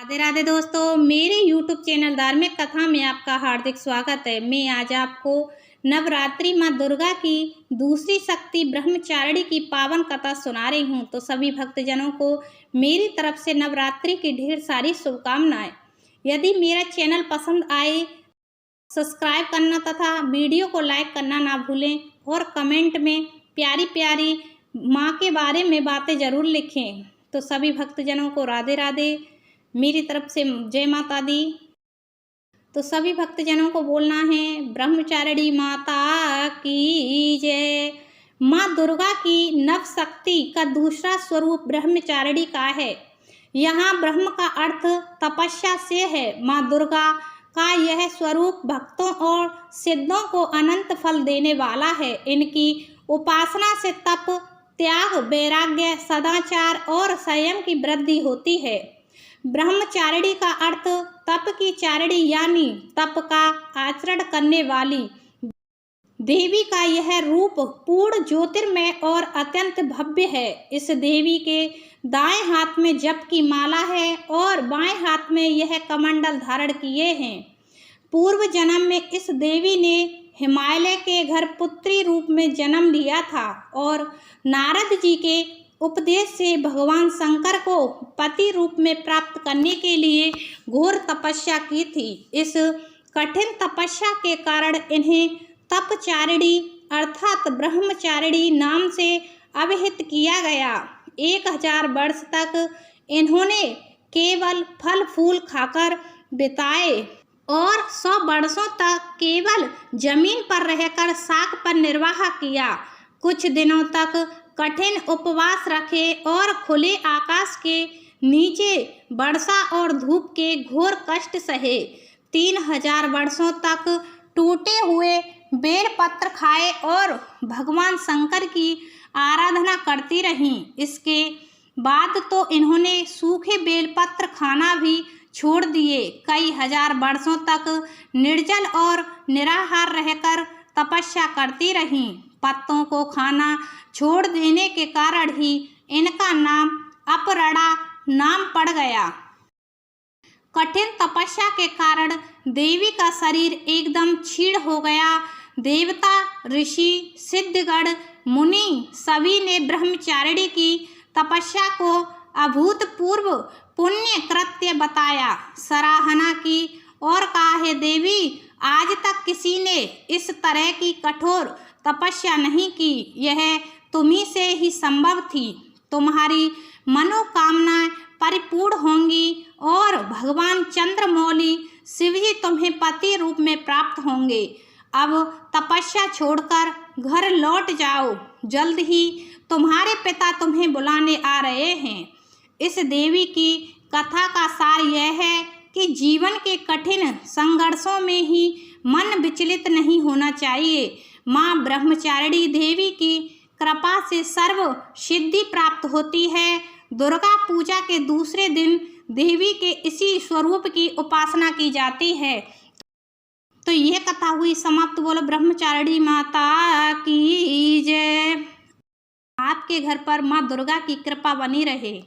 राधे राधे दोस्तों, मेरे YouTube channel धार्मिक कथा में आपका हार्दिक स्वागत है। मैं आज आपको नवरात्रि माँ दुर्गा की दूसरी शक्ति ब्रह्मचारिणी की पावन कथा सुना रही हूँ। तो सभी भक्तजनों को मेरी तरफ से नवरात्रि की ढेर सारी शुभकामनाएं। यदि मेरा चैनल पसंद आए, सब्सक्राइब करना तथा वीडियो को लाइक करना ना भूलें और कमेंट में प्यारी प्यारी माँ के बारे में बातें ज़रूर लिखें। तो सभी भक्तजनों को राधे राधे, मेरी तरफ से जय माता दी। तो सभी भक्तजनों को बोलना है ब्रह्मचारिणी माता की जय। माँ दुर्गा की नव शक्ति का दूसरा स्वरूप ब्रह्मचारिणी का है। यहाँ ब्रह्म का अर्थ तपस्या से है। माँ दुर्गा का यह स्वरूप भक्तों और सिद्धों को अनंत फल देने वाला है। इनकी उपासना से तप, त्याग, वैराग्य, सदाचार और संयम की वृद्धि होती है। ब्रह्मचारिणी का अर्थ तप की चारिणी यानी तप का आचरण करने वाली देवी का यह रूप पूर्ण ज्योतिर्मय और अत्यंत भव्य है। इस देवी के दाएं हाथ में जप की माला है और बाएं हाथ में यह कमंडल धारण किए हैं। पूर्व जन्म में इस देवी ने हिमालय के घर पुत्री रूप में जन्म लिया था और नारद जी के उपदेश से भगवान शंकर को पति रूप में प्राप्त करने के लिए घोर तपस्या की थी। इस कठिन तपस्या के कारण इन्हें तपचारिणी अर्थात ब्रह्मचारिणी नाम से अभिहित किया गया। 1000 वर्ष तक इन्होंने केवल फल फूल खाकर बिताए और 100 वर्षों तक केवल जमीन पर रहकर शाक पर निर्वाह किया। कुछ दिनों तक कठिन उपवास रखे और खुले आकाश के नीचे वर्षा और धूप के घोर कष्ट सहे। 3000 वर्षों तक टूटे हुए बेल पत्र खाए और भगवान शंकर की आराधना करती रहीं। इसके बाद तो इन्होंने सूखे बेलपत्र खाना भी छोड़ दिए। कई हजार वर्षों तक निर्जल और निराहार रहकर तपस्या करती रहीं। पत्तों को खाना छोड़ देने के कारण ही इनका नाम अपरणा नाम पड़ गया। कठिन तपस्या के कारण देवी का शरीर एकदम क्षीण हो गया। देवता, ऋषि, सिद्धगण, मुनि सभी ने ब्रह्मचारिणी की तपस्या को अभूतपूर्व पुण्य कृत्य बताया, सराहना की और कहा है देवी, आज तक किसी ने इस तरह की कठोर तपस्या नहीं की। यह तुम्ही से ही संभव थी। तुम्हारी मनोकामनाएं परिपूर्ण होंगी और भगवान चंद्रमौली शिव जी तुम्हें पति रूप में प्राप्त होंगे। अब तपस्या छोड़कर घर लौट जाओ, जल्द ही तुम्हारे पिता तुम्हें बुलाने आ रहे हैं। इस देवी की कथा का सार यह है कि जीवन के कठिन संघर्षों में ही मन विचलित नहीं होना चाहिए। माँ ब्रह्मचारिणी देवी की कृपा से सर्व सिद्धि प्राप्त होती है। दुर्गा पूजा के दूसरे दिन देवी के इसी स्वरूप की उपासना की जाती है। तो यह कथा हुई समाप्त। बोलो ब्रह्मचारिणी माता की जय। आपके घर पर माँ दुर्गा की कृपा बनी रहे।